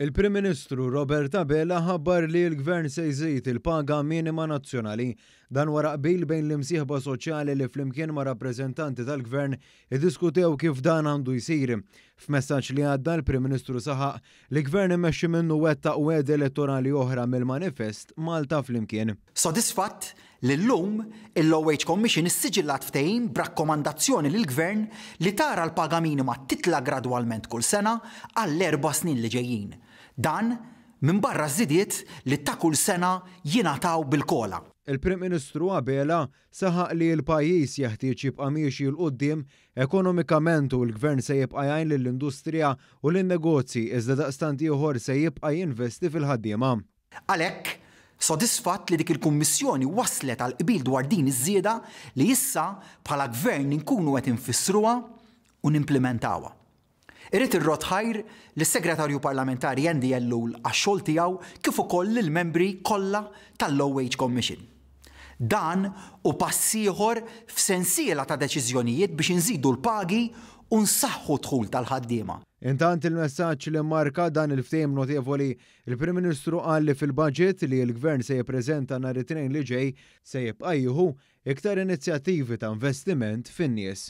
Il-Prim Ministru Robert Abela ħabbar li l-Gvern se jżid il-paga minima nazzjonali dan wara qbil bejn l-imsieħba soċjali li flimkien ma' rappreżentanti tal-Gvern iddiskutew kif dan għandu jsir. F'messaġġ li għadda l-Prim Ministru saħaq li Gvern immexxi minnu wettaq wegħed elettorali oħra mill-manifest Malta flimkien. Sodisfatt li llum il-OH Commission issiġillat ftehim b'rakkomandazzjoni lill-Gvern li tara l-paga minima titla gradwalment kull sena għall-4 snin li ġejjin. Dan minn barra żidiet li ta' kull sena jingħataw bil-kola. Il-Prim Ministru Abela saħaq li l-pajjiż jeħtieġ jibqa' miexi l quddiem ekonomikament u l-Gvern se jibqa' jgħin lill-industrija u lin-negozji iżda daqstant ieħor se jibqa' jinvesti fil-ħaddiema. Għalhekk sodisfatt li dik il-Kummissjoni waslet għal qbil dwar din iż-żieda li issa bħala Gvern inkunu qed infissruha u nimplementawha. Irrid irrotħajr lis-Segretarju Parlamentari Andy Ellul għax-xogħol tiegħu kif ukoll lill-membri kollha tal-OH Commission. Dan u pass ieħor f'sensiela ta' deċiżjonijiet biex inżidu l-pagi u nsaħħu dħul tal-ħaddiema. Intant il-messaġġ li mmarka dan il-ftehim notevoli, il-Prim Ministru qal li fil-budget li l-Gvern se jippreżenta nhar it-Tnejn li ġej se jibqa' jieħu iktar inizjattivi ta' investiment fin-nies.